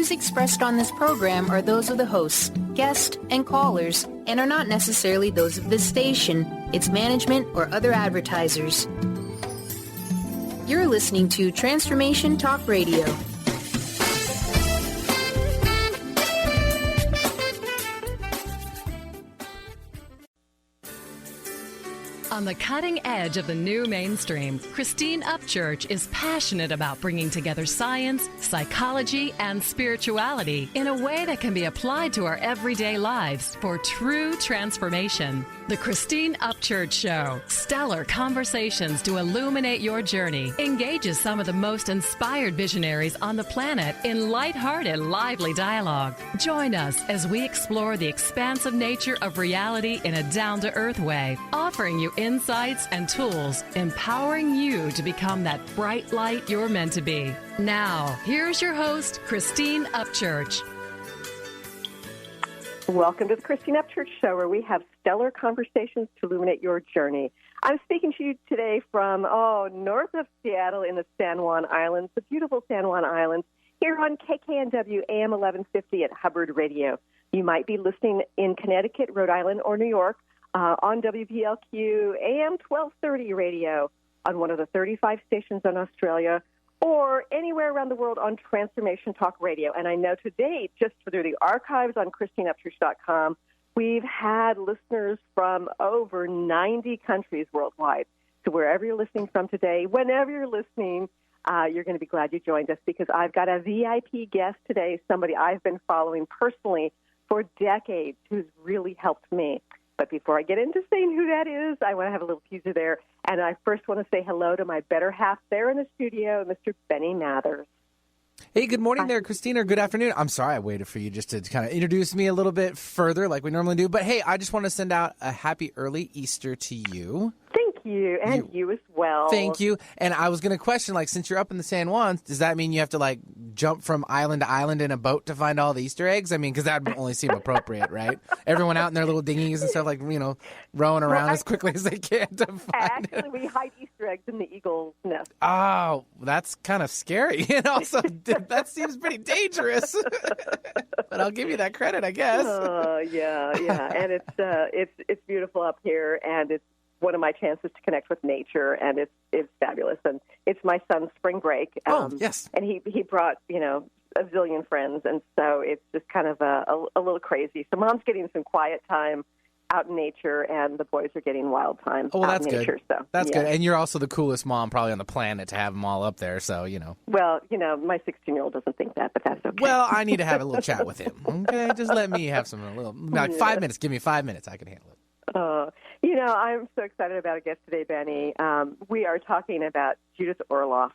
views expressed on this program are those of the hosts, guests, and callers, and are not necessarily those of this station, its management, or other advertisers. You're listening to Transformation Talk Radio. On the cutting edge of the new mainstream, Christine Upchurch is passionate about bringing together science, psychology, and spirituality in a way that can be applied to our everyday lives for true transformation. The Christine Upchurch Show, stellar conversations to illuminate your journey, engages some of the most inspired visionaries on the planet in lighthearted, lively dialogue. Join us as we explore the expansive nature of reality in a down-to-earth way, offering you insights and tools, empowering you to become that bright light you're meant to be. Now, here's your host, Christine Upchurch. Welcome to the Christine Upchurch Show, where we have stellar conversations to illuminate your journey. I'm speaking to you today from, north of Seattle in the San Juan Islands, the beautiful San Juan Islands, here on KKNW AM 1150 at Hubbard Radio. You might be listening in Connecticut, Rhode Island, or New York on WPLQ AM 1230 radio on one of the 35 stations in Australia, or anywhere around the world on Transformation Talk Radio. And I know to date, just through the archives on christine-upchurch.com, we've had listeners from over 90 countries worldwide. So wherever you're listening from today, whenever you're listening, you're going to be glad you joined us, because I've got a VIP guest today, somebody I've been following personally for decades who's really helped me. But before I get into saying who that is, I want to have a little teaser there. And I first want to say hello to my better half there in the studio, Mr. Benny Mathers. Hey, good morning there, Christine, or good afternoon. I'm sorry I waited for you just to kind of introduce me a little bit further like we normally do. But, hey, I just want to send out a happy early Easter to you. Thank you, and you as well. Thank you. And I was going to question, since you're up in the San Juan, does that mean you have to, jump from island to island in a boat to find all the Easter eggs? I mean, because that would only seem appropriate, right? Everyone out in their little dinghies and stuff, rowing around as quickly as they can to find Actually, we hide Easter eggs in the eagle's nest. Oh, that's kind of scary. And also, that seems pretty dangerous. But I'll give you that credit, I guess. Yeah. And it's beautiful up here, and it's one of my chances to connect with nature, and it's fabulous. And it's my son's spring break. Yes. And he brought, a zillion friends, and so it's just kind of a little crazy. So Mom's getting some quiet time out in nature, and the boys are getting wild time out in nature. So that's good. And you're also the coolest mom probably on the planet to have them all up there, so, Well, my 16-year-old doesn't think that, but that's okay. Well, I need to have a little chat with him, okay? Just let me have 5 minutes. Give me 5 minutes. I can handle it. I'm so excited about a guest today, Benny. We are talking about Judith Orloff.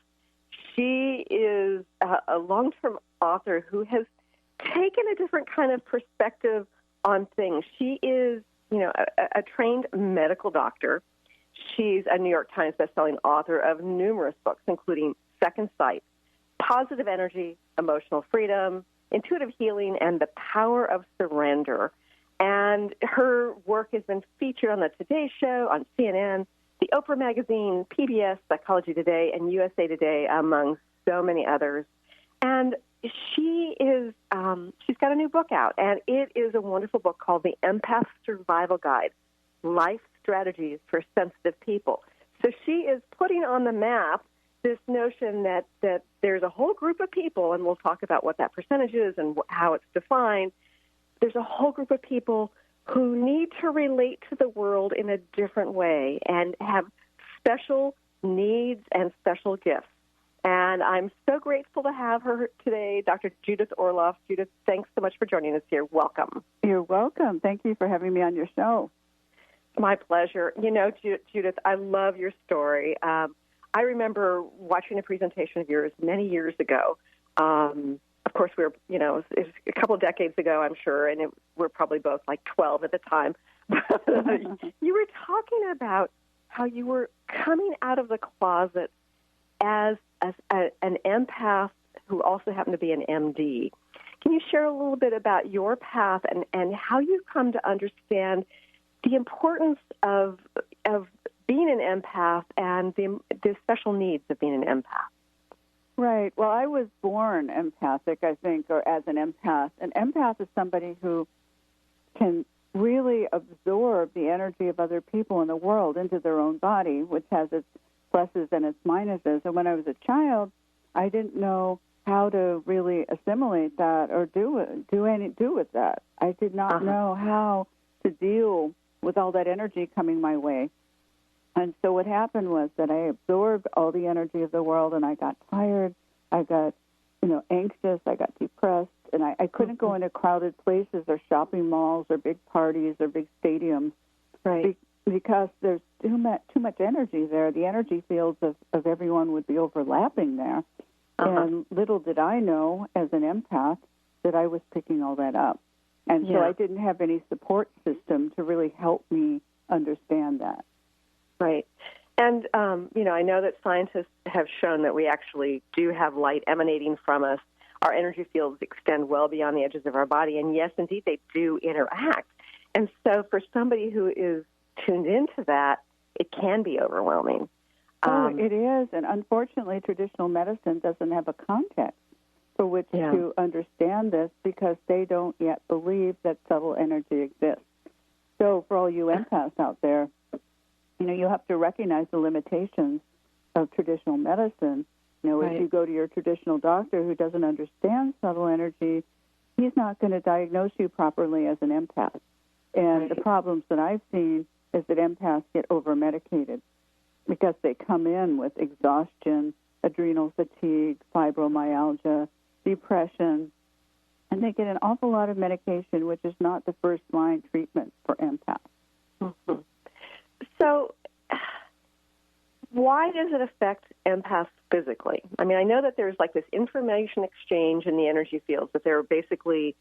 She is a long-term author who has taken a different kind of perspective on things. She is, a trained medical doctor. She's a New York Times bestselling author of numerous books, including Second Sight, Positive Energy, Emotional Freedom, Intuitive Healing, and The Power of Surrender. And her work has been featured on the Today Show, on CNN, the Oprah Magazine, PBS, Psychology Today, and USA Today, among so many others. And she's got a new book out, and it is a wonderful book called The Empath Survival Guide, Life Strategies for Sensitive People. So she is putting on the map this notion that there's a whole group of people, and we'll talk about what that percentage is and how it's defined. There's a whole group of people who need to relate to the world in a different way and have special needs and special gifts. And I'm so grateful to have her today, Dr. Judith Orloff. Judith, thanks so much for joining us here. Welcome. You're welcome. Thank you for having me on your show. My pleasure. Judith, I love your story. I remember watching a presentation of yours many years ago. Of course, we were, it was a couple of decades ago, I'm sure, and we're probably both 12 at the time. You were talking about how you were coming out of the closet as an empath who also happened to be an MD. Can you share a little bit about your path and how you've come to understand the importance of being an empath and the special needs of being an empath? Right. Well, I was born empathic, I think, or as an empath. An empath is somebody who can really absorb the energy of other people in the world into their own body, which has its pluses and its minuses. And when I was a child, I didn't know how to really assimilate that or do with that. I did not know how to deal with all that energy coming my way. And so what happened was that I absorbed all the energy of the world, and I got tired, I got, anxious, I got depressed, and I couldn't go into crowded places or shopping malls or big parties or big stadiums, right? Because there's too much energy there. The energy fields of everyone would be overlapping there. And little did I know, as an empath, that I was picking all that up. And so I didn't have any support system to really help me understand that. Right. And, I know that scientists have shown that we actually do have light emanating from us. Our energy fields extend well beyond the edges of our body. And, yes, indeed, they do interact. And so for somebody who is tuned into that, it can be overwhelming. It is. And unfortunately, traditional medicine doesn't have a context for which to understand this because they don't yet believe that subtle energy exists. So for all you empaths out there, you have to recognize the limitations of traditional medicine. If you go to your traditional doctor who doesn't understand subtle energy, he's not going to diagnose you properly as an empath. And the problems that I've seen is that empaths get over-medicated because they come in with exhaustion, adrenal fatigue, fibromyalgia, depression, and they get an awful lot of medication, which is not the first-line treatment for empaths. Mm-hmm. So why does it affect empaths physically? I mean, I know that there's like this information exchange in the energy fields, that they're basically,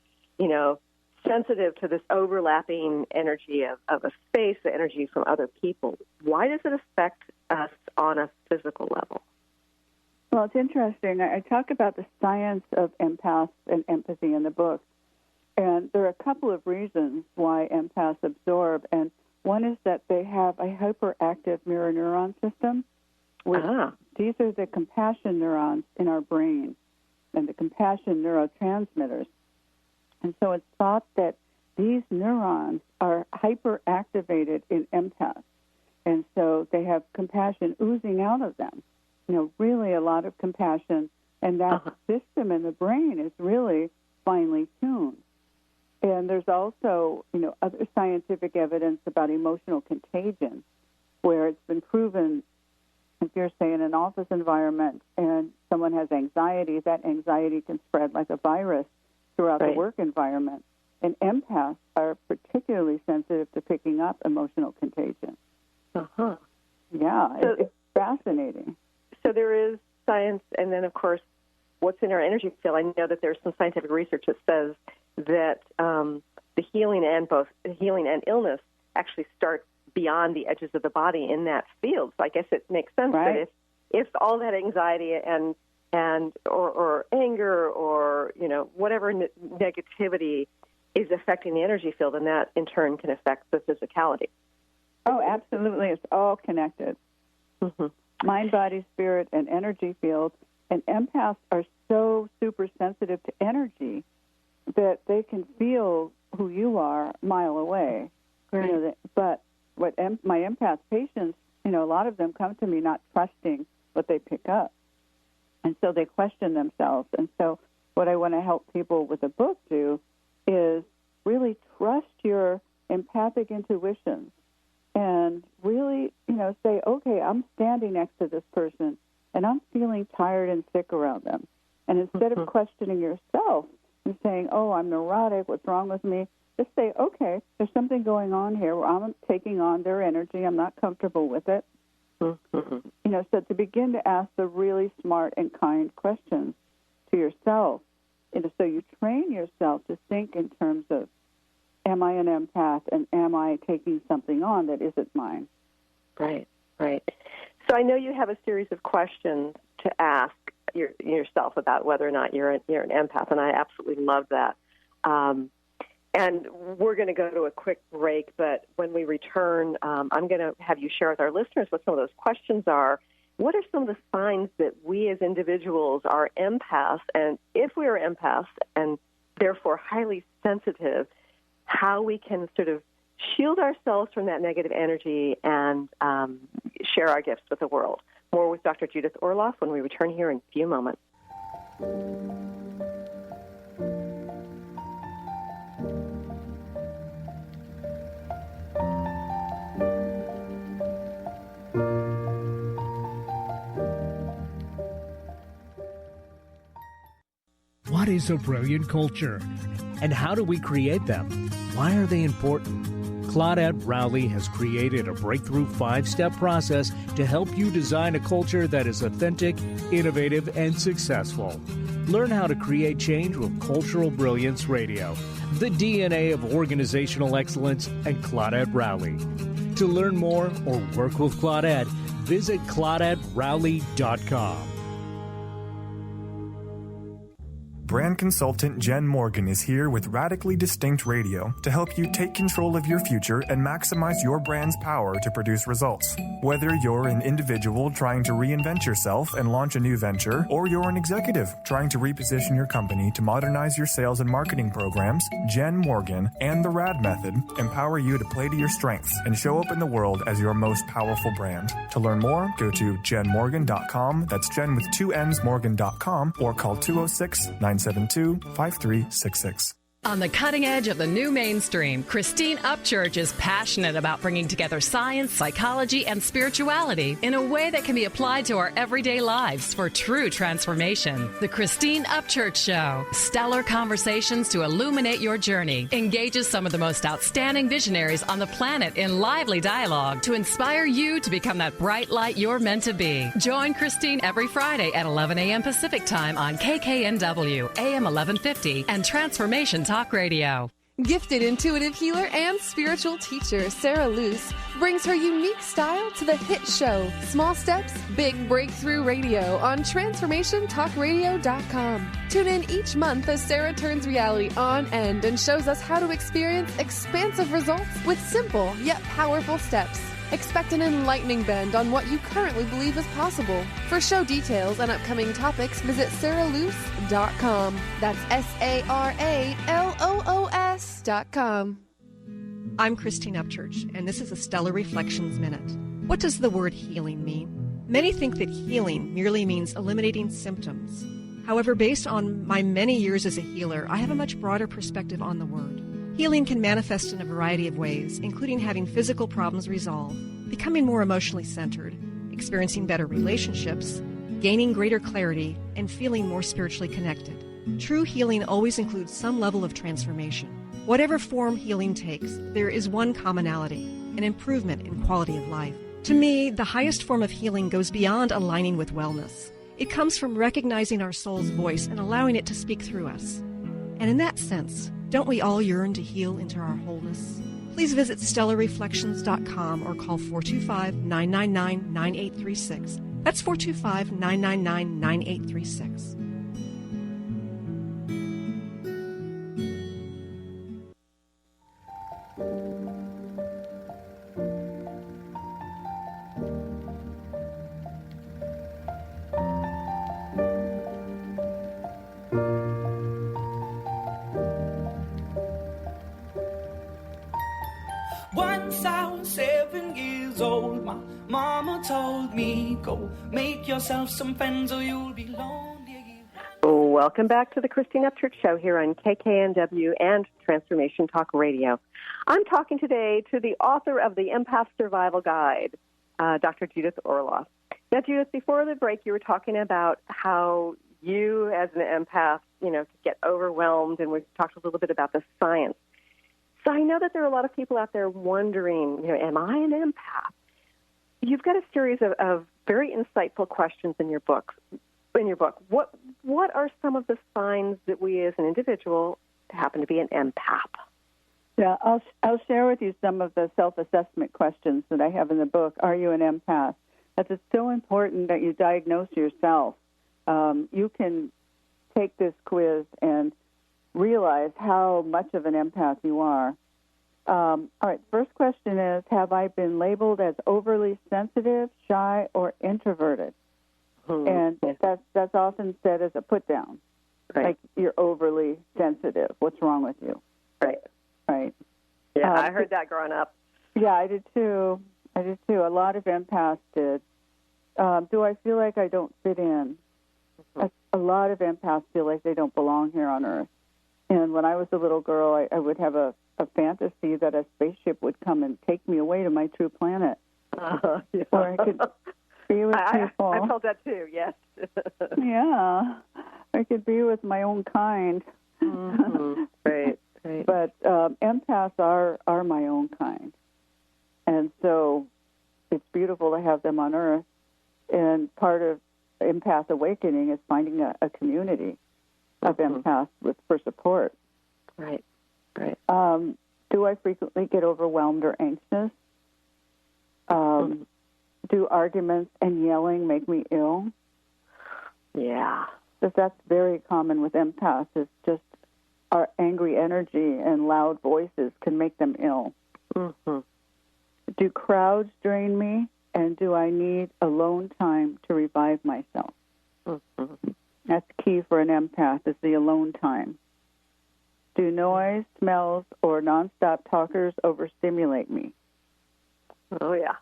sensitive to this overlapping energy of a space, the energy from other people. Why does it affect us on a physical level? Well, it's interesting. I talk about the science of empaths and empathy in the book, and there are a couple of reasons why empaths absorb, and one is that they have a hyperactive mirror neuron system. These are the compassion neurons in our brain and the compassion neurotransmitters. And so it's thought that these neurons are hyperactivated in empaths. And so they have compassion oozing out of them, really a lot of compassion. And that system in the brain is really finely tuned. And there's also, other scientific evidence about emotional contagion, where it's been proven if you're, say, in an office environment and someone has anxiety, that anxiety can spread like a virus throughout the work environment. And empaths are particularly sensitive to picking up emotional contagion. Yeah, it's fascinating. So there is science, and then, of course, what's in our energy field. I know that there's some scientific research that says that the healing and illness actually start beyond the edges of the body in that field. So I guess it makes sense that if all that anxiety and or anger or whatever negativity is affecting the energy field, and that in turn can affect the physicality. Oh, absolutely. It's all connected. Mind, body, spirit, and energy field. And empaths are so super sensitive to energy that they can feel who you are a mile away. But my empath patients, a lot of them come to me not trusting what they pick up. And so they question themselves. And so what I want to help people with the book do is really trust your empathic intuitions and really, say, okay, I'm standing next to this person and I'm feeling tired and sick around them. And instead of questioning yourself and saying, oh, I'm neurotic, what's wrong with me? Just say, okay, there's something going on here where I'm taking on their energy. I'm not comfortable with it. So to begin to ask the really smart and kind questions to yourself, so you train yourself to think in terms of, am I an empath and am I taking something on that isn't mine? Right. So I know you have a series of questions to ask yourself about whether or not you're an empath, and I absolutely love that. And we're going to go to a quick break, but when we return, I'm going to have you share with our listeners what some of those questions are what are some of the signs that we as individuals are empaths? And if we are empaths and therefore highly sensitive, how we can sort of shield ourselves from that negative energy and share our gifts with the world. More with Dr. Judith Orloff when we return here in a few moments. What is a brilliant culture? And how do we create them? Why are they important? Claudette Rowley has created a breakthrough 5-step process to help you design a culture that is authentic, innovative, and successful. Learn how to create change with Cultural Brilliance Radio, the DNA of organizational excellence, and Claudette Rowley. To learn more or work with Claudette, visit ClaudetteRowley.com. Brand consultant Jen Morgan is here with Radically Distinct Radio to help you take control of your future and maximize your brand's power to produce results. Whether you're an individual trying to reinvent yourself and launch a new venture, or you're an executive trying to reposition your company to modernize your sales and marketing programs, Jen Morgan and the RAD Method empower you to play to your strengths and show up in the world as your most powerful brand. To learn more, go to jenmorgan.com. That's Jen with 2 N's, Morgan.com, or call 206-972-5366. On the cutting edge of the new mainstream, Christine Upchurch is passionate about bringing together science, psychology, and spirituality in a way that can be applied to our everyday lives for true transformation. The Christine Upchurch Show, stellar conversations to illuminate your journey, engages some of the most outstanding visionaries on the planet in lively dialogue to inspire you to become that bright light you're meant to be. Join Christine every Friday at 11 a.m. Pacific Time on KKNW, AM 1150, and Transformation Talk Radio. Gifted intuitive healer and spiritual teacher Sarah Luce brings her unique style to the hit show Small Steps, Big Breakthrough Radio on TransformationTalkRadio.com. Tune in each month as Sarah turns reality on end and shows us how to experience expansive results with simple yet powerful steps. Expect an enlightening bend on what you currently believe is possible. For show details and upcoming topics, visit sarahloos.com. That's SARALOOS.com. I'm Christine Upchurch, and this is a Stellar Reflections Minute. What does the word healing mean? Many think that healing merely means eliminating symptoms. However, based on my many years as a healer, I have a much broader perspective on the word. Healing can manifest in a variety of ways, including having physical problems resolved, becoming more emotionally centered, experiencing better relationships, gaining greater clarity, and feeling more spiritually connected. True healing always includes some level of transformation. Whatever form healing takes, there is one commonality, an improvement in quality of life. To me, the highest form of healing goes beyond aligning with wellness. It comes from recognizing our soul's voice and allowing it to speak through us. And in that sense, don't we all yearn to heal into our wholeness? Please visit stellarreflections.com or call 425-999-9836. That's 425-999-9836. Once I was 7 years old, my mama told me, go make yourself some friends or you'll be lonely. Welcome back to the Christine Upchurch Show here on KKNW and Transformation Talk Radio. I'm talking today to the author of the Empath Survival Guide, Dr. Judith Orloff. Now, Judith, before the break, you were talking about how you as an empath, get overwhelmed, and we talked a little bit about the science. So I know that there are a lot of people out there wondering, am I an empath? You've got a series of very insightful questions in your book. What are some of the signs that we as an individual happen to be an empath? Yeah, I'll share with you some of the self-assessment questions that I have in the book. Are you an empath? Because it's so important that you diagnose yourself. You can take this quiz and realize how much of an empath you are. All right, first question is, have I been labeled as overly sensitive, shy, or introverted? And that's often said as a put-down. Right. Like, you're overly sensitive. What's wrong with you? Right. Right. Yeah, I heard that growing up. Yeah, I did too. A lot of empaths did. Do I feel like I don't fit in? A lot of empaths feel like they don't belong here on Earth. And when I was a little girl, I would have a fantasy that a spaceship would come and take me away to my true planet. Yeah. Where I could be with people. I felt that too, yes. Yeah. I could be with my own kind. Mm-hmm. Right. But empaths are my own kind. And so it's beautiful to have them on Earth. And part of Empath Awakening is finding a community of empaths for support. Right. Do I frequently get overwhelmed or anxious? Do arguments and yelling make me ill? Yeah. Because that's very common with empaths. It's just our angry energy and loud voices can make them ill. Mm-hmm. Do crowds drain me? And do I need alone time to revive myself? Mm-hmm. That's key for an empath, is the alone time. Do noise, smells, or nonstop talkers overstimulate me? Oh, yeah.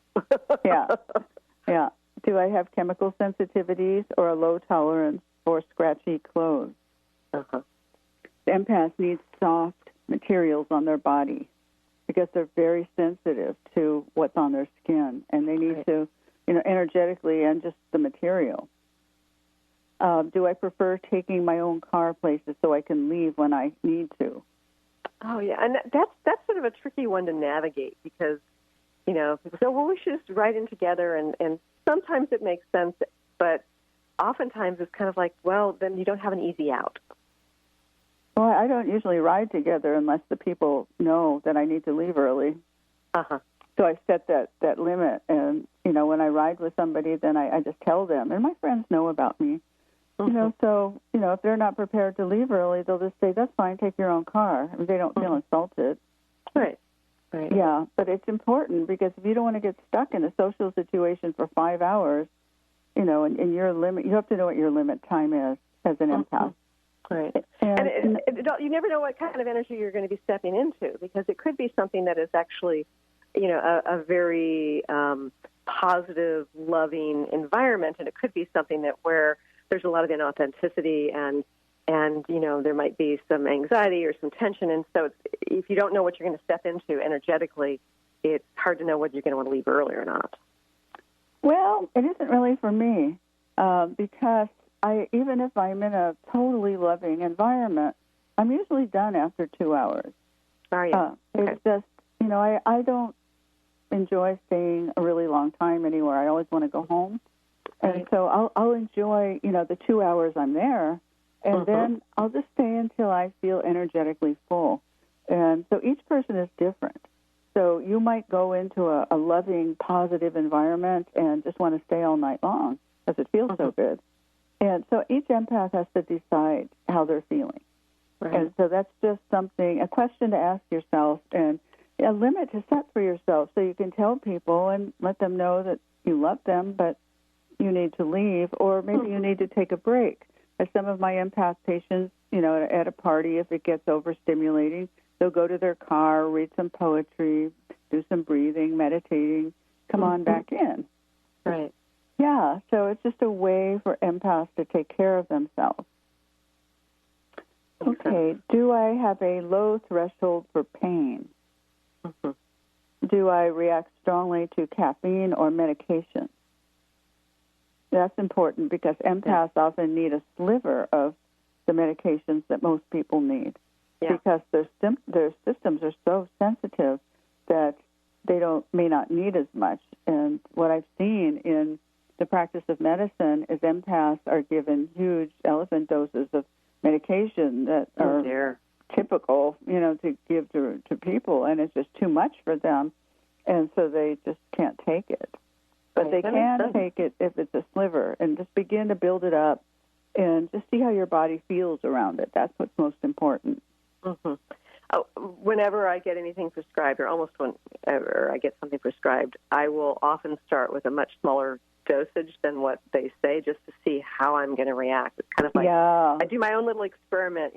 Yeah. Do I have chemical sensitivities or a low tolerance for scratchy clothes? Uh-huh. Empaths need soft materials on their body because they're very sensitive to what's on their skin, and they need to, energetically and just the material. Do I prefer taking my own car places so I can leave when I need to? Oh, yeah, and that's sort of a tricky one to navigate because, people say, well, we should just ride in together, and sometimes it makes sense, but oftentimes it's kind of like, well, then you don't have an easy out. Well, I don't usually ride together unless the people know that I need to leave early. Uh-huh. So I set that limit, and, when I ride with somebody, then I just tell them, and my friends know about me. Mm-hmm. So, if they're not prepared to leave early, they'll just say, that's fine, take your own car. I mean, they don't feel insulted. Right. Yeah, but it's important because if you don't want to get stuck in a social situation for 5 hours, and your limit, you have to know what your limit time is as an empath. Right. And you never know what kind of energy you're going to be stepping into because it could be something that is actually, a very positive, loving environment, and it could be something that where there's a lot of inauthenticity and there might be some anxiety or some tension. And so if you don't know what you're going to step into energetically, it's hard to know whether you're going to want to leave early or not. Well, it isn't really for me because even if I'm in a totally loving environment, I'm usually done after 2 hours. Are you? Okay. It's just, I don't enjoy staying a really long time anywhere. I always want to go home. Right. And so I'll enjoy, the 2 hours I'm there, and then I'll just stay until I feel energetically full. And so each person is different. So you might go into a loving, positive environment and just want to stay all night long because it feels so good. And so each empath has to decide how they're feeling. Right. And so that's just a question to ask yourself and a limit to set for yourself so you can tell people and let them know that you love them, but you need to leave, or maybe you need to take a break. As some of my empath patients, at a party, if it gets overstimulating, they'll go to their car, read some poetry, do some breathing, meditating, come on back in. Right. Yeah, so it's just a way for empaths to take care of themselves. Okay, do I have a low threshold for pain? Do I react strongly to caffeine or medication? That's important because empaths often need a sliver of the medications that most people need because their systems are so sensitive that they may not need as much. And what I've seen in the practice of medicine is empaths are given huge elephant doses of medication that are typical, to give to people, and it's just too much for them, and so they just can't take it. But they can take it if it's a sliver, and just begin to build it up, and just see how your body feels around it. That's what's most important. whenever I get anything prescribed, or almost whenever I get something prescribed, I will often start with a much smaller dosage than what they say, just to see how I'm going to react. It's kind of like I do my own little experiment,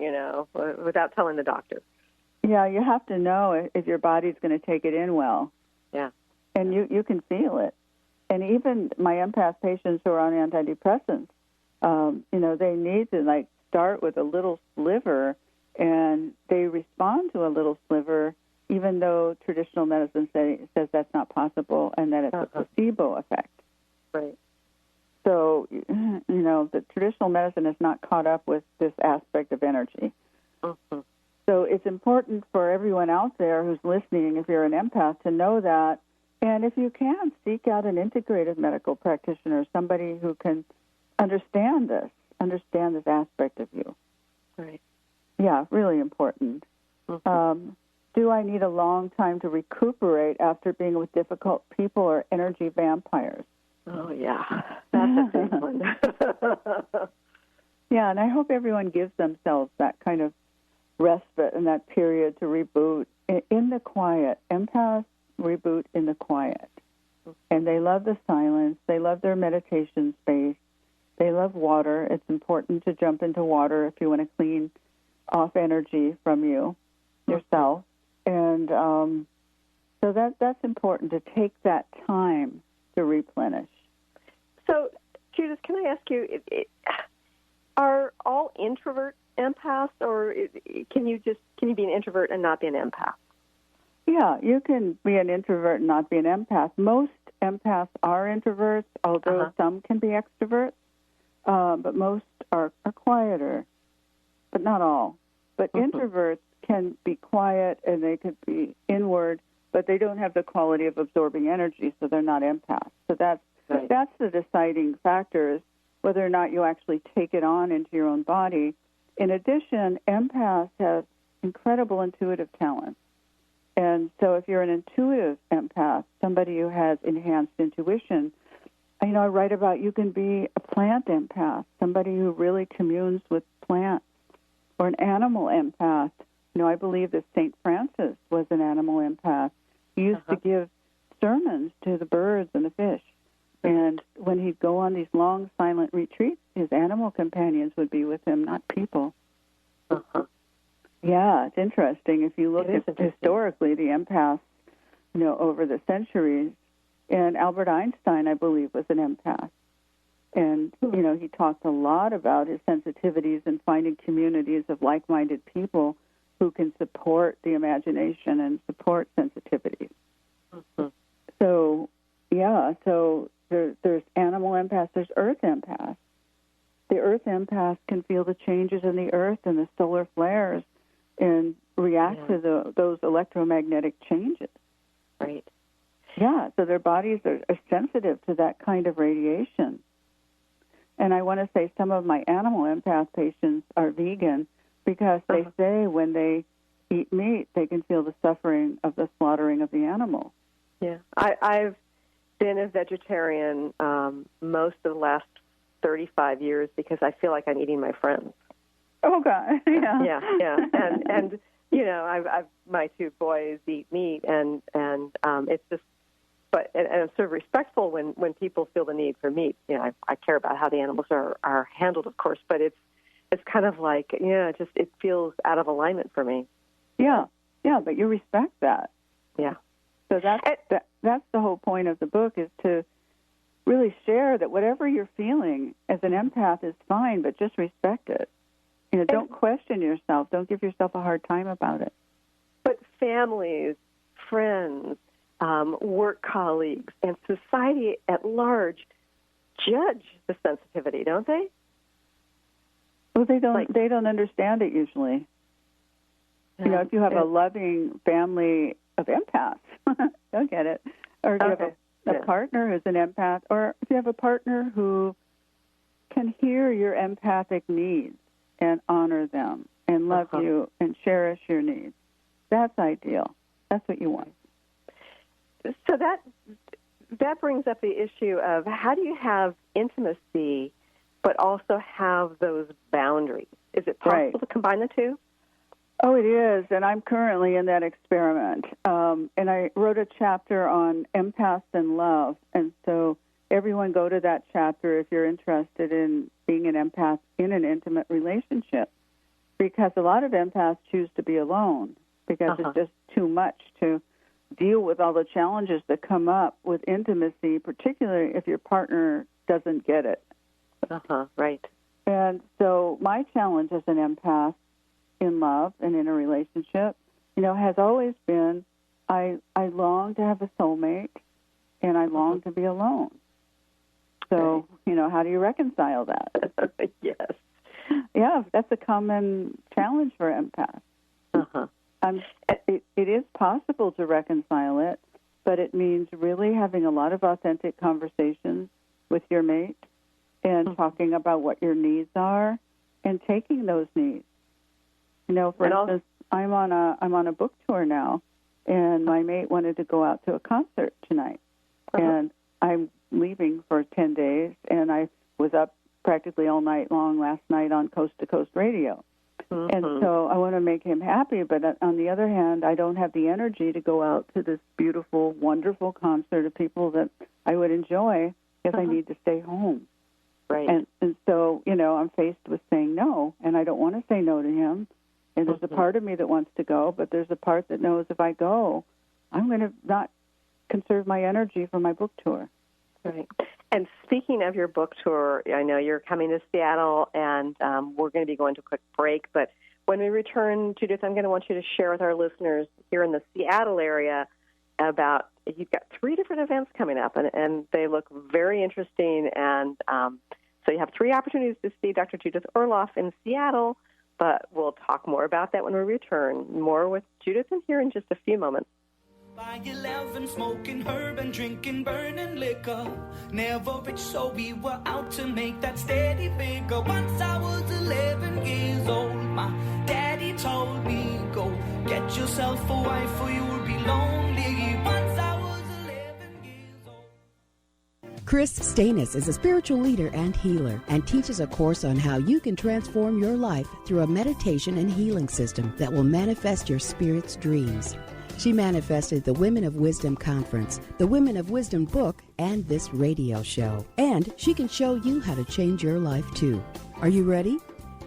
without telling the doctor. Yeah, you have to know if your body's going to take it in well. Yeah. And you can feel it. And even my empath patients who are on antidepressants, they need to, start with a little sliver, and they respond to a little sliver, even though traditional medicine says that's not possible and that it's a placebo effect. Right. So, the traditional medicine is not caught up with this aspect of energy. Mm-hmm. So it's important for everyone out there who's listening, if you're an empath, to know that. And if you can, seek out an integrative medical practitioner, somebody who can understand this aspect of you. Right. Yeah, really important. Mm-hmm. Do I need a long time to recuperate after being with difficult people or energy vampires? Oh, yeah. That's a big one. Yeah, and I hope everyone gives themselves that kind of respite and that period to reboot in the quiet. Empaths reboot in the quiet. And they love the silence. They love their meditation space. They love water. It's important to jump into water if you want to clean off energy from yourself. And so that's important, to take that time to replenish. So, Judith, can I ask you, are all introverts empaths, or can you be an introvert and not be an empath? Yeah, you can be an introvert and not be an empath. Most empaths are introverts, although some can be extroverts, but most are quieter, but not all. But introverts can be quiet and they could be inward, but they don't have the quality of absorbing energy, so they're not empaths. So that's the deciding factor, is whether or not you actually take it on into your own body. In addition, empaths have incredible intuitive talents. And so if you're an intuitive empath, somebody who has enhanced intuition, I write about you can be a plant empath, somebody who really communes with plants, or an animal empath. I believe that St. Francis was an animal empath. He used to give sermons to the birds and the fish. And when he'd go on these long, silent retreats, his animal companions would be with him, not people. Yeah, it's interesting. If you look at historically the empaths, over the centuries, and Albert Einstein, I believe, was an empath. And, he talked a lot about his sensitivities and finding communities of like-minded people who can support the imagination and support sensitivities. So, there's animal empaths, there's earth empaths. The earth empaths can feel the changes in the earth and the solar flares and react to those electromagnetic changes. Right. Yeah, so their bodies are sensitive to that kind of radiation. And I want to say some of my animal empath patients are vegan because they say when they eat meat, they can feel the suffering of the slaughtering of the animal. Yeah, I've been a vegetarian most of the last 35 years because I feel like I'm eating my friends. Oh, God, yeah. And I've my two boys eat meat, and it's just, but and I'm sort of respectful when people feel the need for meat. I care about how the animals are handled, of course, but it's kind of like, it feels out of alignment for me. Yeah, but you respect that. Yeah. So that's the whole point of the book, is to really share that whatever you're feeling as an empath is fine, but just respect it. Don't question yourself. Don't give yourself a hard time about it. But families, friends, work colleagues, and society at large judge the sensitivity, don't they? Well, they don't understand it usually. If you have a loving family of empaths, they'll get it. Or if you have a partner who's an empath, or if you have a partner who can hear your empathic needs and honor them and love you and cherish your needs, that's ideal. That's what you want. So that brings up the issue of how do you have intimacy but also have those boundaries? Is it possible to combine the two? Oh, it is, and I'm currently in that experiment. And I wrote a chapter on empaths and love, and so everyone go to that chapter if you're interested in being an empath in an intimate relationship, because a lot of empaths choose to be alone because it's just too much to deal with all the challenges that come up with intimacy, particularly if your partner doesn't get it. Right. And so my challenge as an empath in love and in a relationship, has always been I long to have a soulmate and I long to be alone. So, how do you reconcile that? Yes. Yeah, that's a common challenge for empaths. It is possible to reconcile it, but it means really having a lot of authentic conversations with your mate and talking about what your needs are and taking those needs. For instance, I'm on a book tour now, and my mate wanted to go out to a concert tonight, and I'm leaving for 10 days, and I was up practically all night long last night on Coast to Coast radio. And so I want to make him happy, but on the other hand, I don't have the energy to go out to this beautiful, wonderful concert of people that I would enjoy if I need to stay home. Right. And so, I'm faced with saying no, and I don't want to say no to him. And there's a part of me that wants to go, but there's a part that knows if I go, I'm going to not conserve my energy for my book tour. Right. And speaking of your book tour, I know you're coming to Seattle, and we're going to be going to a quick break. But when we return, Judith, I'm going to want you to share with our listeners here in the Seattle area about, you've got 3 different events coming up, and they look very interesting. And so you have 3 opportunities to see Dr. Judith Orloff in Seattle, but we'll talk more about that when we return. More with Judith in here in just a few moments. By 11, smoking herb and drinking burning liquor. Never rich, so we were out to make that steady figure. Once I was 11 years old, my daddy told me, go get yourself a wife or you'll be lonely. Once I was 11 years old. Chris Stanis is a spiritual leader and healer and teaches a course on how you can transform your life through a meditation and healing system that will manifest your spirit's dreams. She manifested the Women of Wisdom Conference, the Women of Wisdom book, and this radio show. And she can show you how to change your life, too. Are you ready?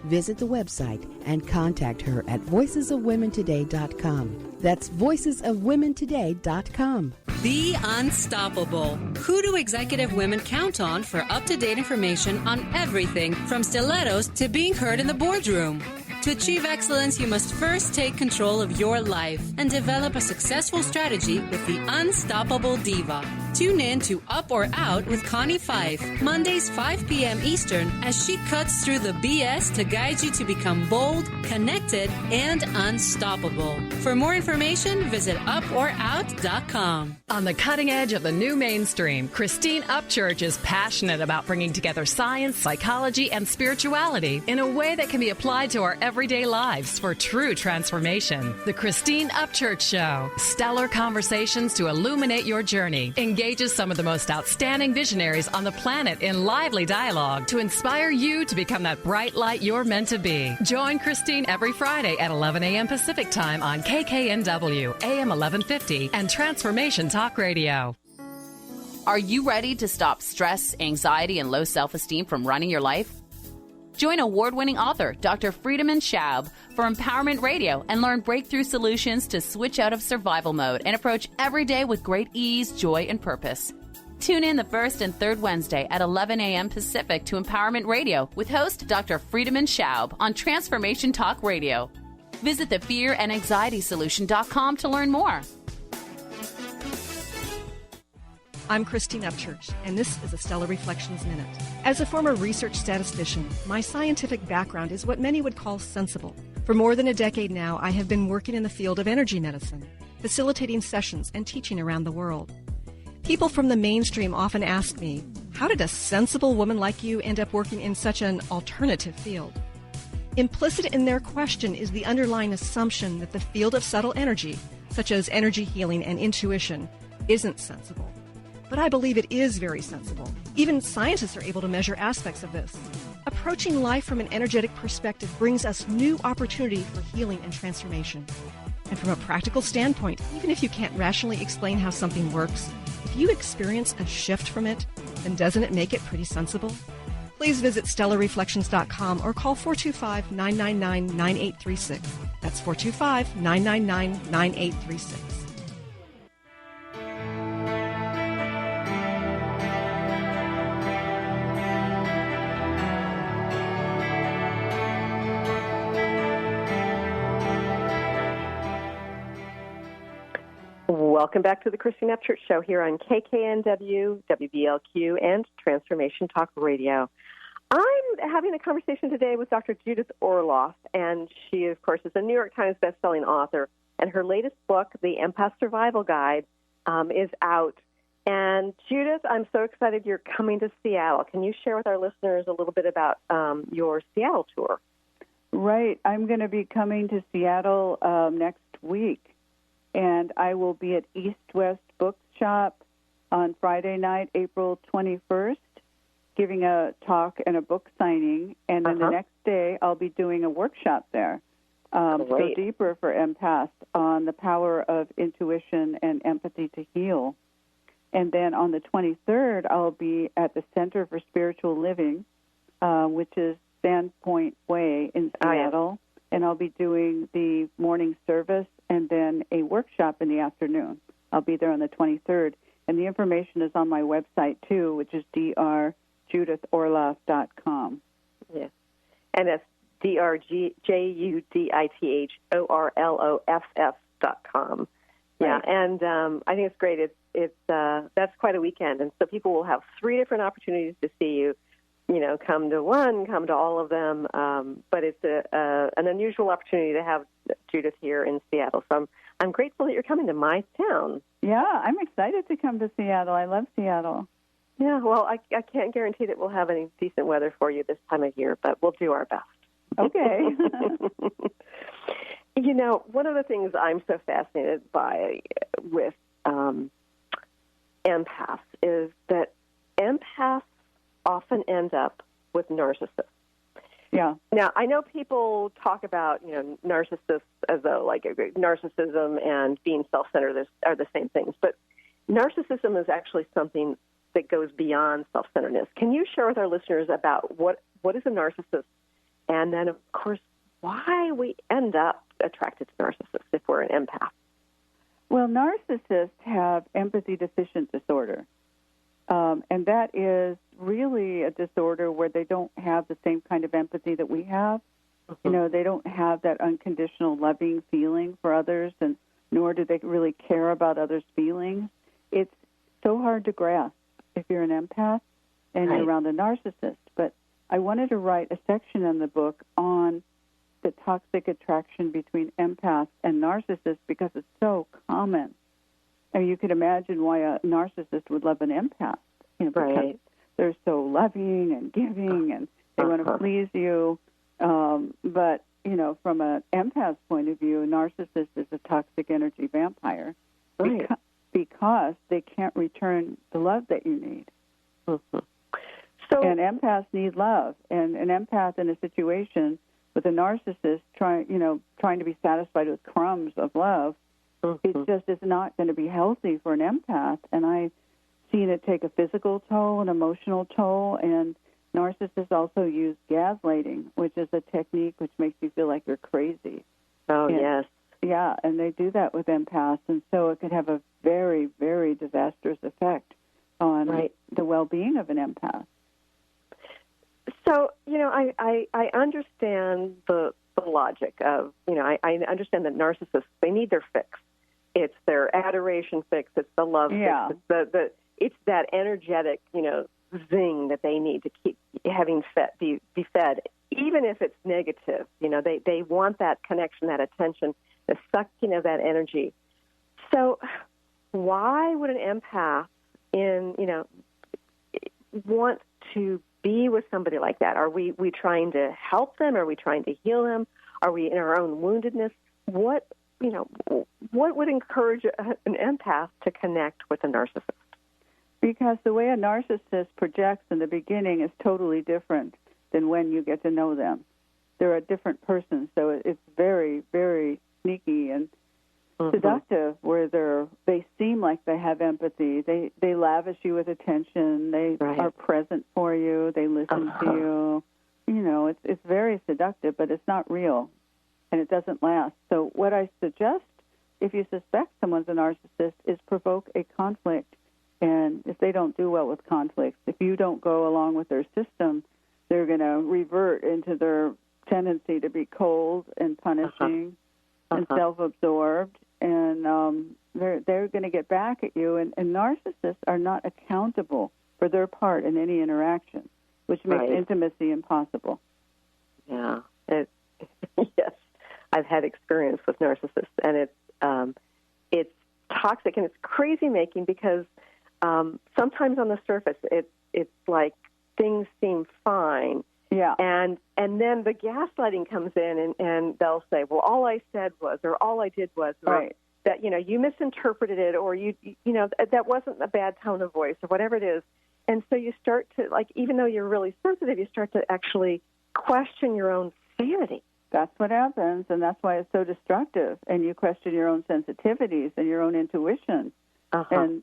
Visit the website and contact her at voicesofwomentoday.com. That's voicesofwomentoday.com. Be unstoppable. Who do executive women count on for up-to-date information on everything from stilettos to being heard in the boardroom? To achieve excellence, you must first take control of your life and develop a successful strategy with the Unstoppable Diva. Tune in to Up or Out with Connie Fife, Mondays 5 p.m. Eastern, as she cuts through the BS to guide you to become bold, connected, and unstoppable. For more information, visit uporout.com. On the cutting edge of the new mainstream, Christine Upchurch is passionate about bringing together science, psychology, and spirituality in a way that can be applied to our everyday lives for true transformation. The Christine Upchurch Show. Stellar conversations to illuminate your journey. Engages some of the most outstanding visionaries on the planet in lively dialogue to inspire you to become that bright light you're meant to be. Join Christine every Friday at 11 a.m. Pacific Time on KKNW, AM 1150, and Transformation Talk Radio. Are you ready to stop stress, anxiety, and low self-esteem from running your life? Join award-winning author Dr. Friedemann Schaub for Empowerment Radio and learn breakthrough solutions to switch out of survival mode and approach every day with great ease, joy, and purpose. Tune in the first and third Wednesday at 11 a.m. Pacific to Empowerment Radio with host Dr. Friedemann Schaub on Transformation Talk Radio. Visit thefearandanxietysolution.com to learn more. I'm Christine Upchurch, and this is a Stellar Reflections Minute. As a former research statistician, my scientific background is what many would call sensible. For more than a decade now, I have been working in the field of energy medicine, facilitating sessions and teaching around the world. People from the mainstream often ask me, how did a sensible woman like you end up working in such an alternative field? Implicit in their question is the underlying assumption that the field of subtle energy, such as energy healing and intuition, isn't sensible. But I believe it is very sensible. Even scientists are able to measure aspects of this. Approaching life from an energetic perspective brings us new opportunity for healing and transformation. And from a practical standpoint, even if you can't rationally explain how something works, if you experience a shift from it, then doesn't it make it pretty sensible? Please visit stellarreflections.com or call 425-999-9836. That's 425-999-9836. Welcome back to the Christine Upchurch Show here on KKNW, WBLQ, and Transformation Talk Radio. I'm having a conversation today with Dr. Judith Orloff, and she, of course, is a New York Times bestselling author, and her latest book, The Empath Survival Guide, is out. And Judith, I'm so excited you're coming to Seattle. Can you share with our listeners a little bit about your Seattle tour? Right. I'm going to be coming to Seattle next week. And I will be at East West Bookshop on Friday night, April 21st, giving a talk and a book signing. And then the next day, I'll be doing a workshop there. Go deeper for empaths on the power of intuition and empathy to heal. And then on the 23rd, I'll be at the Center for Spiritual Living, which is Sandpoint Way in Seattle. And I'll be doing the morning service and then a workshop in the afternoon. I'll be there on the 23rd. And the information is on my website, too, which is drjudithorloff.com. Yes. And it's drjudithorloff.com. Yeah, and I think it's great. That's quite a weekend. And so people will have 3 different opportunities to see you. You know, come to one, come to all of them. But it's an unusual opportunity to have Judith here in Seattle. So I'm grateful that you're coming to my town. Yeah, I'm excited to come to Seattle. I love Seattle. Yeah, well, I can't guarantee that we'll have any decent weather for you this time of year, but we'll do our best. Okay. You know, one of the things I'm so fascinated by with empaths is that empaths often end up with narcissists. Yeah. Now, I know people talk about, narcissists as though like narcissism and being self-centered are the same things, but narcissism is actually something that goes beyond self-centeredness. Can you share with our listeners about what is a narcissist, and then, of course, why we end up attracted to narcissists if we're an empath? Well, narcissists have empathy deficient disorder. And that is really a disorder where they don't have the same kind of empathy that we have. You know, they don't have that unconditional loving feeling for others, and nor do they really care about others' feelings. It's so hard to grasp if you're an empath and you're around a narcissist. But I wanted to write a section in the book on the toxic attraction between empaths and narcissists because it's so common. And you could imagine why a narcissist would love an empath, because they're so loving and giving and they want to please you. But, from an empath's point of view, a narcissist is a toxic energy vampire because they can't return the love that you need. And empaths need love. And an empath in a situation with a narcissist trying to be satisfied with crumbs of love, it just is not going to be healthy for an empath. And I've seen it take a physical toll, an emotional toll, and narcissists also use gaslighting, which is a technique which makes you feel like you're crazy. Oh, yes. Yeah, and they do that with empaths, and so it could have a very, very disastrous effect on the well-being of an empath. So, I understand the logic of, I understand that narcissists, they need their fix. It's their adoration fix. It's the love fix. It's that energetic, zing that they need to keep having be fed, even if it's negative. They want that connection, that attention, the sucking of that energy. So why would an empath want to be with somebody like that? Are we trying to help them? Are we trying to heal them? Are we in our own woundedness? What would encourage an empath to connect with a narcissist? Because the way a narcissist projects in the beginning is totally different than when you get to know them. They're a different person, so it's very, very sneaky and seductive, where they seem like they have empathy. They lavish you with attention. They are present for you. They listen to you. You know, it's very seductive, but it's not real, and it doesn't last. So what I suggest, if you suspect someone's a narcissist, is provoke a conflict. And if they don't do well with conflicts, if you don't go along with their system, they're going to revert into their tendency to be cold and punishing and self-absorbed, and they're going to get back at you. And narcissists are not accountable for their part in any interaction, which makes intimacy impossible. Yeah. Yes. I've had experience with narcissists, and it's toxic and it's crazy-making because sometimes on the surface it's like things seem fine. Yeah. And then the gaslighting comes in, and they'll say, well, all I said was, or all I did was, or that, you misinterpreted it, or that wasn't a bad tone of voice, or whatever it is. And so you start to, even though you're really sensitive, you start to actually question your own sanity. That's what happens, and that's why it's so destructive. And you question your own sensitivities and your own intuition. And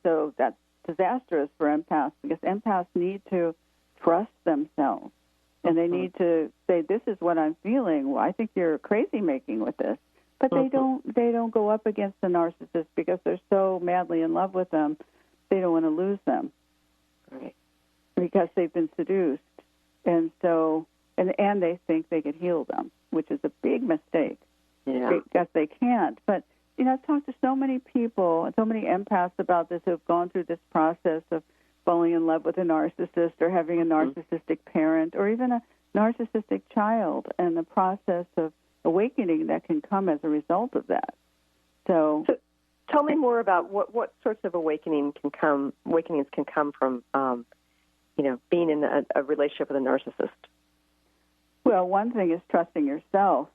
so that's disastrous for empaths, because empaths need to trust themselves, and they need to say, this is what I'm feeling. Well, I think you're crazy making with this. But they don't go up against the narcissist because they're so madly in love with them. They don't want to lose them. Right. Because they've been seduced. And so and they think they could heal them, which is a big mistake. Yeah. Because they can't. But I've talked to so many people and so many empaths about this who have gone through this process of falling in love with a narcissist or having a narcissistic parent or even a narcissistic child, and the process of awakening that can come as a result of that. So tell me more about what sorts of awakenings can come from being in a relationship with a narcissist. Well, one thing is trusting yourself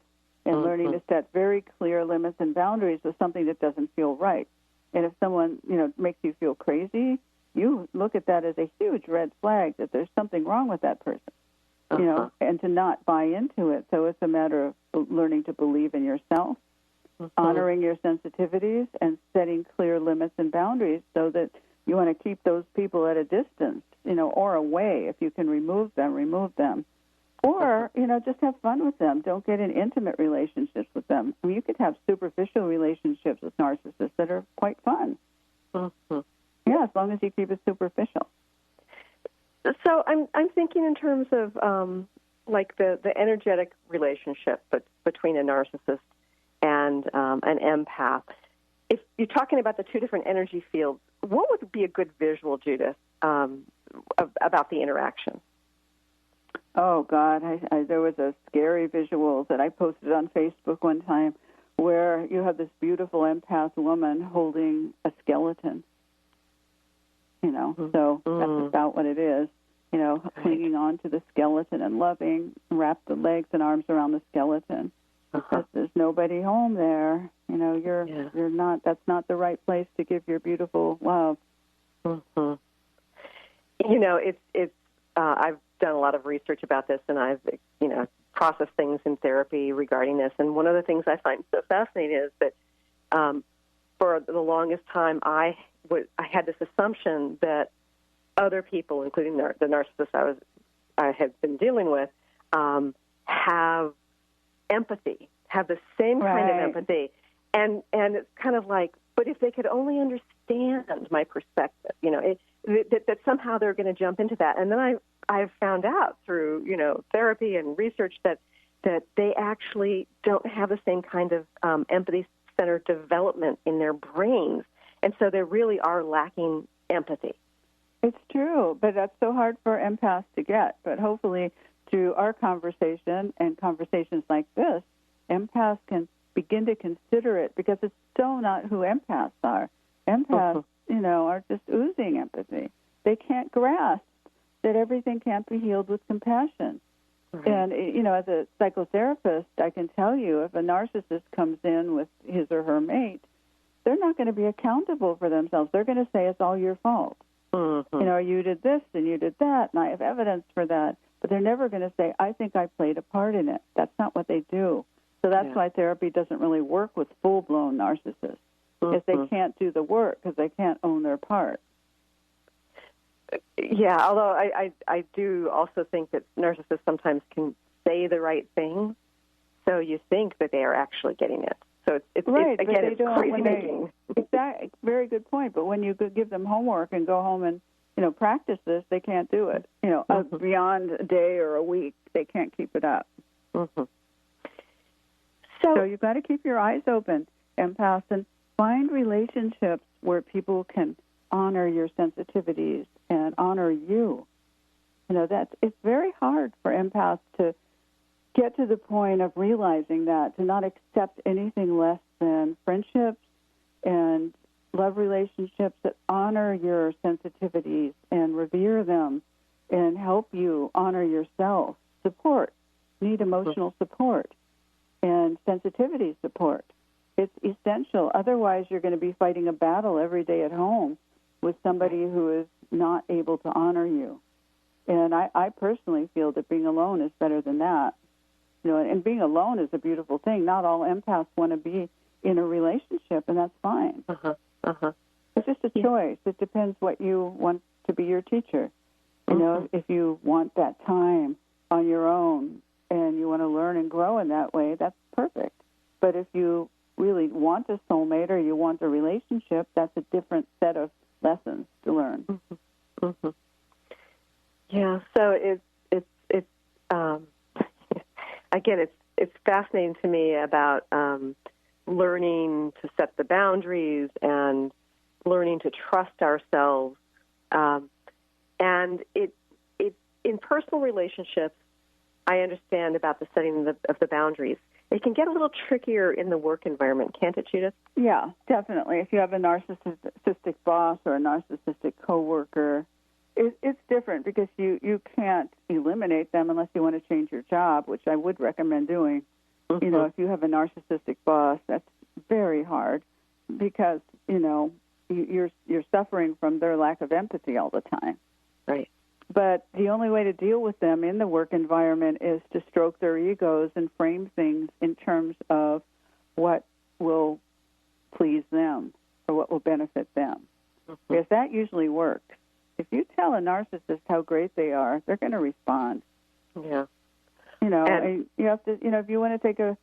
and learning to set very clear limits and boundaries with something that doesn't feel right. And if someone, makes you feel crazy, you look at that as a huge red flag that there's something wrong with that person, and to not buy into it. So it's a matter of learning to believe in yourself, honoring your sensitivities, and setting clear limits and boundaries so that you want to keep those people at a distance, or away. If you can remove them. Or, just have fun with them. Don't get in intimate relationships with them. I mean, you could have superficial relationships with narcissists that are quite fun. Yeah, as long as you keep it superficial. So I'm thinking in terms of the energetic relationship between a narcissist and an empath. If you're talking about the two different energy fields, what would be a good visual, Judith, about the interaction? Oh, God, there was a scary visual that I posted on Facebook one time where you have this beautiful empath woman holding a skeleton, so that's about what it is, clinging on to the skeleton and loving, wrap the legs and arms around the skeleton. Because there's nobody home there, you're not, that's not the right place to give your beautiful love. It's I've done a lot of research about this, and I've, processed things in therapy regarding this. And one of the things I find so fascinating is that for the longest time, I had this assumption that other people, including the narcissist I had been dealing with, have empathy, have the same kind of empathy. And it's kind of like, but if they could only understand my perspective, that somehow they're going to jump into that. And then I've found out through, therapy and research that they actually don't have the same kind of empathy-centered development in their brains. And so they really are lacking empathy. It's true, but that's so hard for empaths to get. But hopefully through our conversation and conversations like this, empaths can begin to consider it, because it's so not who empaths are. Empaths, are just oozing empathy. They can't grasp that everything can't be healed with compassion. Right. And, as a psychotherapist, I can tell you if a narcissist comes in with his or her mate, they're not going to be accountable for themselves. They're going to say it's all your fault. You did this and you did that, and I have evidence for that. but they're never going to say, I think I played a part in it. That's not what they do. So that's why therapy doesn't really work with full-blown narcissists, because they can't do the work because they can't own their part. Yeah, although I do also think that narcissists sometimes can say the right thing, so you think that they are actually getting it. So it's right, it's, again, but they it's crazy making. Exactly, very good point. But when you give them homework and go home and practice this, they can't do it. Beyond a day or a week, they can't keep it up. Mm-hmm. So you've got to keep your eyes open, empaths, and find relationships where people can honor your sensitivities and honor you. It's very hard for empaths to get to the point of realizing that, to not accept anything less than friendships and love relationships that honor your sensitivities and revere them and help you honor yourself. Support. Need emotional support and sensitivity support. It's essential. Otherwise, you're going to be fighting a battle every day at home with somebody who is not able to honor you. And I personally feel that being alone is better than that. And being alone is a beautiful thing. Not all empaths want to be in a relationship, and that's fine. It's just a choice. It depends what you want to be your teacher. If you want that time on your own and you want to learn and grow in that way, that's perfect. But if you really want a soulmate or you want a relationship, that's a different set of lessons to learn. Yeah, so it's again, it's fascinating to me about learning to set the boundaries and learning to trust ourselves. And it in personal relationships, I understand about the setting of the boundaries. It can get a little trickier in the work environment, can't it, Judith? Yeah, definitely. If you have a narcissistic boss or a narcissistic coworker, it's different because you can't eliminate them unless you want to change your job, which I would recommend doing. If you have a narcissistic boss, that's very hard because, you're suffering from their lack of empathy all the time. Right. But the only way to deal with them in the work environment is to stroke their egos and frame things in terms of what will please them or what will benefit them. Because that usually works. If you tell a narcissist how great they are, they're going to respond. Yeah. And you have to, if you want to take a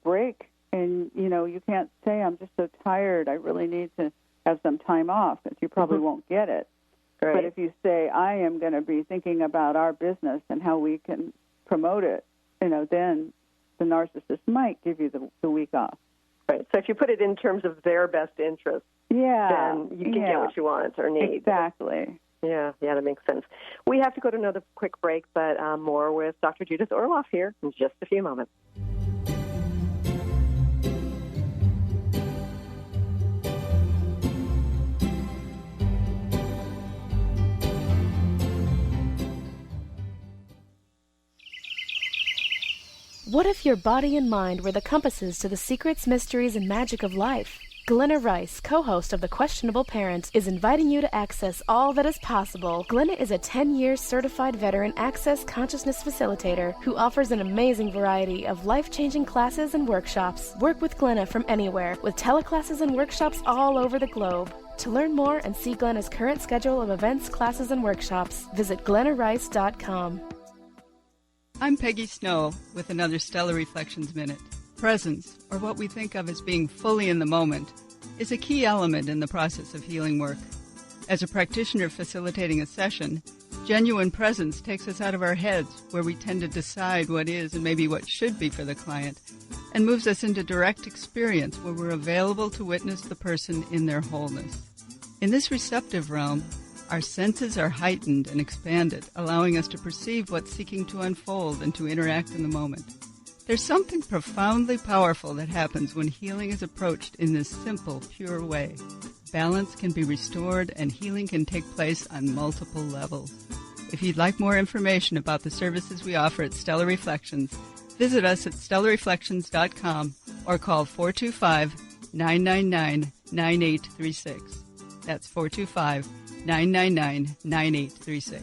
break and, you can't say, I'm just so tired, I really need to have some time off, because you probably won't get it. Right. But if you say, I am going to be thinking about our business and how we can promote it, then the narcissist might give you the week off. Right. So if you put it in terms of their best interest, then you can get what you want or need. Exactly. Yeah, that makes sense. We have to go to another quick break, but more with Dr. Judith Orloff here in just a few moments. What if your body and mind were the compasses to the secrets, mysteries, and magic of life? Glenna Rice, co-host of The Questionable Parent, is inviting you to access all that is possible. Glenna is a 10-year certified veteran access consciousness facilitator who offers an amazing variety of life-changing classes and workshops. Work with Glenna from anywhere, with teleclasses and workshops all over the globe. To learn more and see Glenna's current schedule of events, classes, and workshops, visit glennarice.com. I'm Peggy Snow with another Stellar Reflections Minute. Presence, or what we think of as being fully in the moment, is a key element in the process of healing work. As a practitioner facilitating a session, genuine presence takes us out of our heads, where we tend to decide what is and maybe what should be for the client, and moves us into direct experience, where we're available to witness the person in their wholeness. In this receptive realm, our senses are heightened and expanded, allowing us to perceive what's seeking to unfold and to interact in the moment. There's something profoundly powerful that happens when healing is approached in this simple, pure way. Balance can be restored and healing can take place on multiple levels. If you'd like more information about the services we offer at Stellar Reflections, visit us at stellarreflections.com or call 425-999-9836. That's 425-999-9836.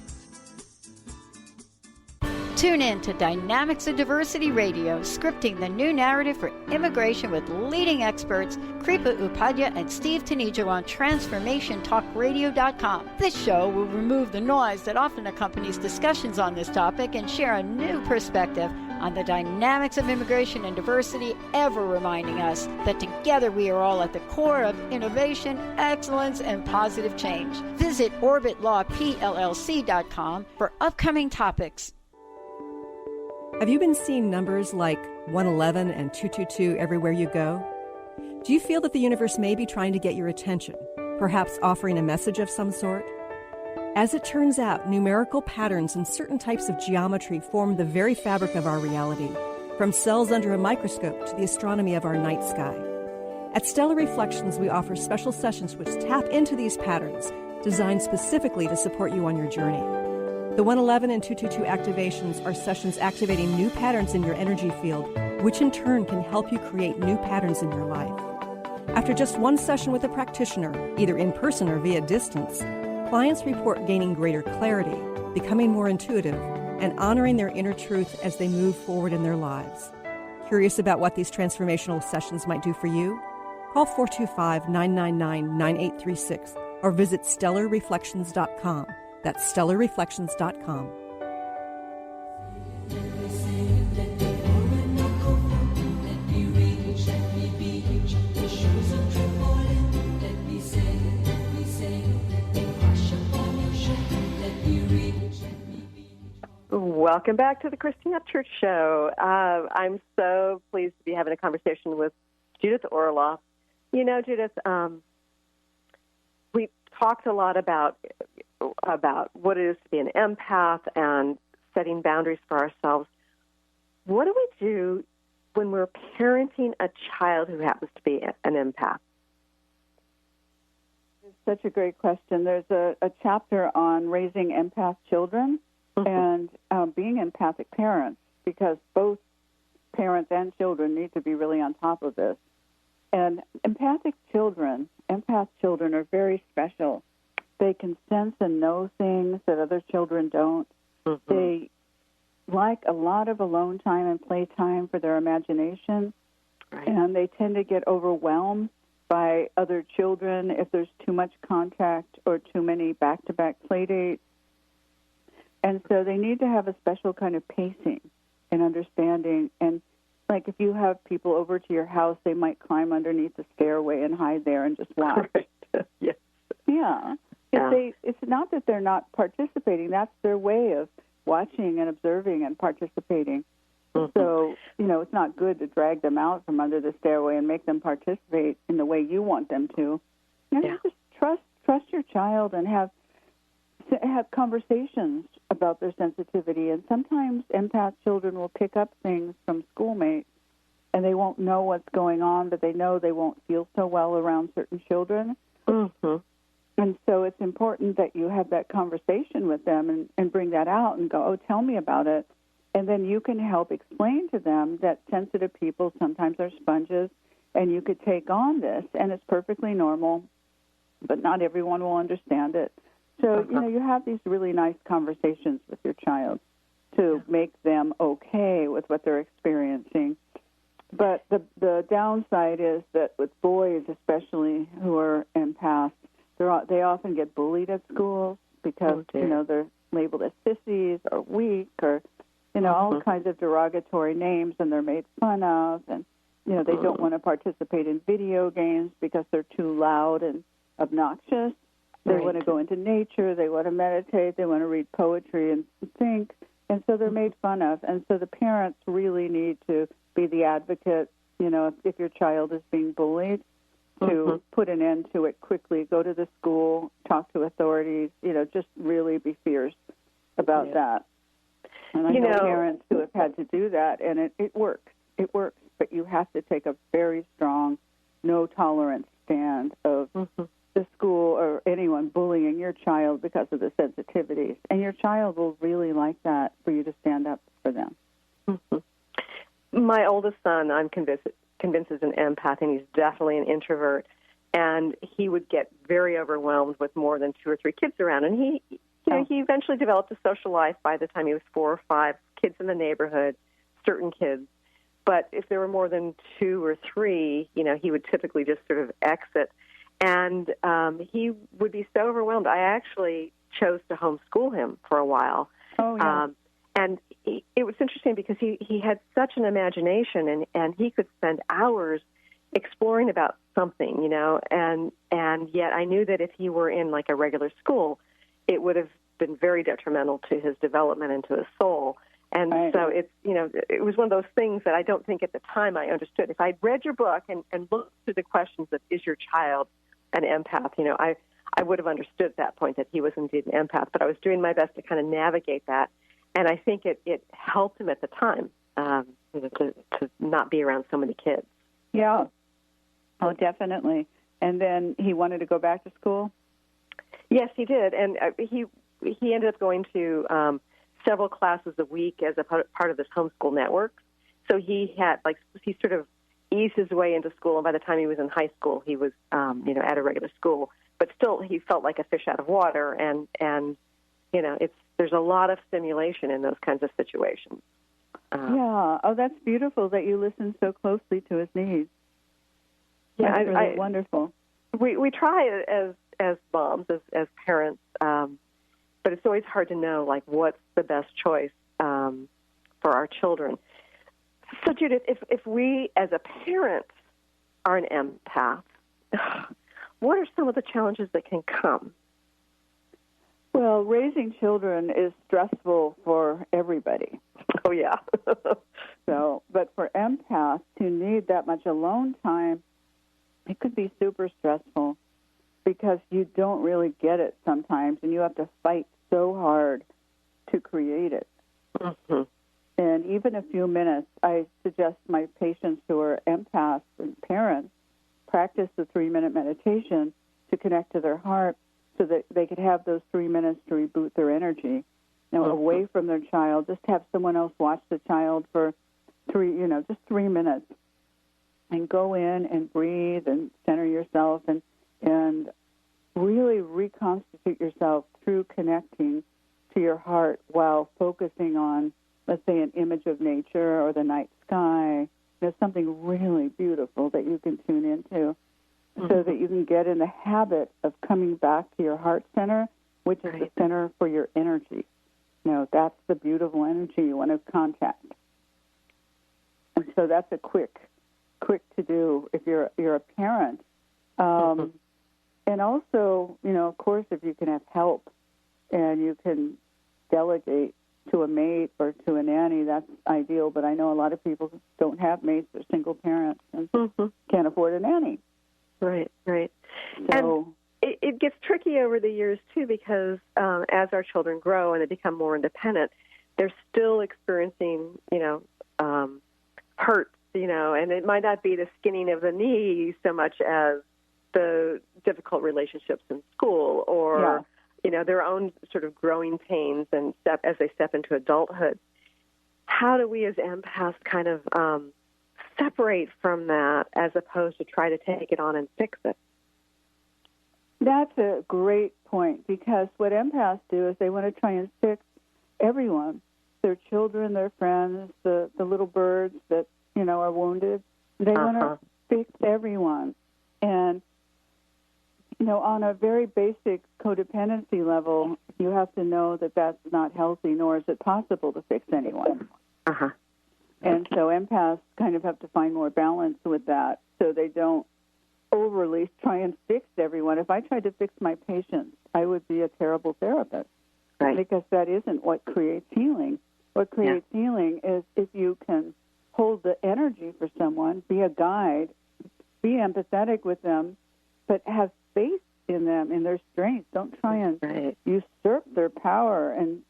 Tune in to Dynamics of Diversity Radio, scripting the new narrative for immigration with leading experts Kripa Upadhyaya and Steve Tanijo on TransformationTalkRadio.com. This show will remove the noise that often accompanies discussions on this topic and share a new perspective on the dynamics of immigration and diversity, ever reminding us that together we are all at the core of innovation, excellence, and positive change. Visit OrbitLawPLLC.com for upcoming topics. Have you been seeing numbers like 111 and 222 everywhere you go? Do you feel that the universe may be trying to get your attention, perhaps offering a message of some sort? As it turns out, numerical patterns and certain types of geometry form the very fabric of our reality, from cells under a microscope to the astronomy of our night sky. At Stellar Reflections, we offer special sessions which tap into these patterns, designed specifically to support you on your journey. The 111 and 222 activations are sessions activating new patterns in your energy field, which in turn can help you create new patterns in your life. After just one session with a practitioner, either in person or via distance, clients report gaining greater clarity, becoming more intuitive, and honoring their inner truth as they move forward in their lives. Curious about what these transformational sessions might do for you? Call 425-999-9836 or visit StellarReflections.com. That's StellarReflections.com. Welcome back to the Christine Upchurch Show. I'm so pleased to be having a conversation with Judith Orloff. You know, Judith, we talked a lot about what it is to be an empath and setting boundaries for ourselves. What do we do when we're parenting a child who happens to be an empath? It's such a great question. There's a chapter on raising empath children and being empathic parents, because both parents and children need to be really on top of this. And empath children are very special. They can sense and know things that other children don't. Mm-hmm. They like a lot of alone time and playtime for their imagination, right. And they tend to get overwhelmed by other children if there's too much contact or too many back-to-back play dates. And so they need to have a special kind of pacing and understanding. And like if you have people over to your house, they might climb underneath the stairway and hide there and just watch. Yes. Yeah. It's not that they're not participating. That's their way of watching and observing and participating. Mm-hmm. So, it's not good to drag them out from under the stairway and make them participate in the way you want them to. Just trust your child and have conversations about their sensitivity. And sometimes empath children will pick up things from schoolmates, and they won't know what's going on, but they know they won't feel so well around certain children. Mm-hmm. And so it's important that you have that conversation with them and bring that out and go, tell me about it. And then you can help explain to them that sensitive people sometimes are sponges, and you could take on this, and it's perfectly normal, but not everyone will understand it. So, you have these really nice conversations with your child to make them okay with what they're experiencing. But the downside is that with boys, especially who are empaths, they often get bullied at schools because, they're labeled as sissies or weak or, all kinds of derogatory names, and they're made fun of. And, they don't want to participate in video games because they're too loud and obnoxious. They want to go into nature. They want to meditate. They want to read poetry and think. And so they're made fun of. And so the parents really need to be the advocate, if your child is being bullied, to put an end to it quickly. Go to the school, talk to authorities, just really be fierce about that. And I know parents who have had to do that, and it works. It works. But you have to take a very strong, no-tolerance stand of the school or anyone bullying your child because of the sensitivities. And your child will really like that for you to stand up for them. Mm-hmm. My oldest son, I'm convinced is an empath, and he's definitely an introvert. And he would get very overwhelmed with more than 2 or 3 kids around. And he eventually developed a social life by the time he was 4 or 5, kids in the neighborhood, certain kids. But if there were more than 2 or 3, he would typically just sort of exit. And he would be so overwhelmed. I actually chose to homeschool him for a while. Oh, yeah. And it was interesting because he had such an imagination, and he could spend hours exploring about something, and yet I knew that if he were in like a regular school, it would have been very detrimental to his development and to his soul. And so it was one of those things that I don't think at the time I understood. If I'd read your book and looked through the questions of, is your child an empath, I would have understood at that point that he was indeed an empath. But I was doing my best to kind of navigate that. And I think it helped him at the time to not be around so many kids. Yeah. Oh, definitely. And then he wanted to go back to school? Yes, he did. And he ended up going to several classes a week as a part of this homeschool network. So he had, he sort of eased his way into school. And by the time he was in high school, he was, at a regular school. But still, he felt like a fish out of water. And there's a lot of stimulation in those kinds of situations. Yeah. Oh, that's beautiful that you listen so closely to his needs. Yeah, that's really wonderful. We try as moms, as parents, but it's always hard to know, what's the best choice for our children. So, Judith, if we as a parent are an empath, what are some of the challenges that can come? Well, raising children is stressful for everybody. Oh, yeah. But for empaths who need that much alone time, it could be super stressful because you don't really get it sometimes, and you have to fight so hard to create it. Mm-hmm. And even a few minutes, I suggest my patients who are empaths and parents practice the 3-minute meditation to connect to their heart so that they could have those 3 minutes to reboot their energy. Away from their child, just have someone else watch the child for 3 minutes. And go in and breathe and center yourself and really reconstitute yourself through connecting to your heart while focusing on, let's say, an image of nature or the night sky. There's something really beautiful that you can tune into so that you can get in the habit of coming back to your heart center, which is the center for your energy. That's the beautiful energy you want to contact. And so that's a quick to do if you're a parent. And also, of course, if you can have help and you can delegate to a mate or to a nanny, that's ideal. But I know a lot of people don't have mates, they're single parents and can't afford a nanny. Right. So and it gets tricky over the years, too, because as our children grow and they become more independent, they're still experiencing, hurt. And it might not be the skinning of the knee so much as the difficult relationships in school or, their own sort of growing pains and as they step into adulthood. How do we as empaths kind of separate from that as opposed to try to take it on and fix it? That's a great point because what empaths do is they want to try and fix everyone, their children, their friends, the little birds that are wounded. They want to fix everyone. And, on a very basic codependency level, you have to know that that's not healthy, nor is it possible to fix anyone. And so empaths kind of have to find more balance with that so they don't overly try and fix everyone. If I tried to fix my patients, I would be a terrible therapist. Right. Because that isn't what creates healing. What creates healing is if you can hold the energy for someone, be a guide, be empathetic with them, but have faith in them, in their strength. Don't try and usurp their power and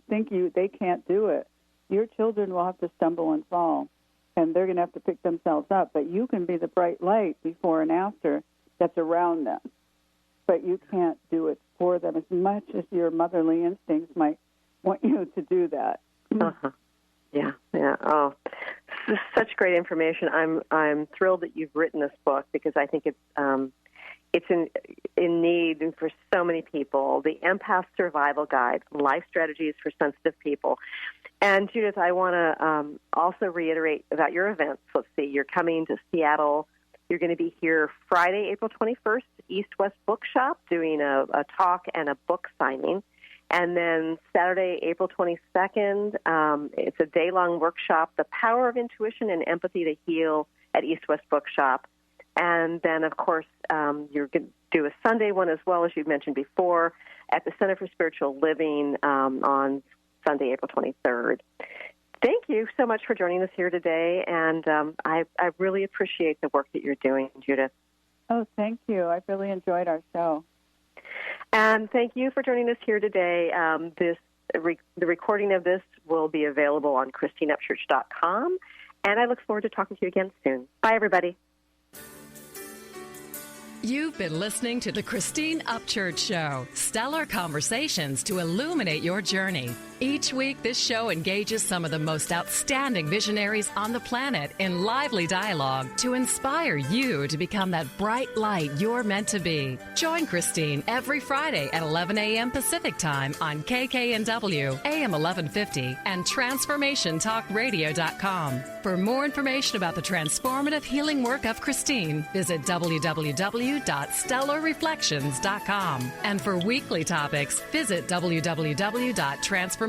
think they can't do it. Your children will have to stumble and fall, and they're going to have to pick themselves up. But you can be the bright light before and after that's around them. But you can't do it for them as much as your motherly instincts might want you to do that. Yeah. Oh, this is such great information. I'm thrilled that you've written this book because I think it's it's in need for so many people, the Empath Survival Guide, Life Strategies for Sensitive People. And, Judith, I want to also reiterate about your events. Let's see, you're coming to Seattle. You're going to be here Friday, April 21st, East-West Bookshop, doing a talk and a book signing. And then Saturday, April 22nd, it's a day-long workshop, The Power of Intuition and Empathy to Heal at East-West Bookshop. And then, of course, you're going to do a Sunday one as well, as you mentioned before, at the Center for Spiritual Living on Sunday, April 23rd. Thank you so much for joining us here today, and I really appreciate the work that you're doing, Judith. Oh, thank you. I really enjoyed our show. And thank you for joining us here today. The recording of this will be available on christine-upchurch.com, and I look forward to talking to you again soon. Bye, everybody. You've been listening to The Christine Upchurch Show, stellar conversations to illuminate your journey. Each week, this show engages some of the most outstanding visionaries on the planet in lively dialogue to inspire you to become that bright light you're meant to be. Join Christine every Friday at 11 a.m. Pacific Time on KKNW, AM 1150, and TransformationTalkRadio.com. For more information about the transformative healing work of Christine, visit www.stellarreflections.com. And for weekly topics, visit www.transformationtalkradio.com.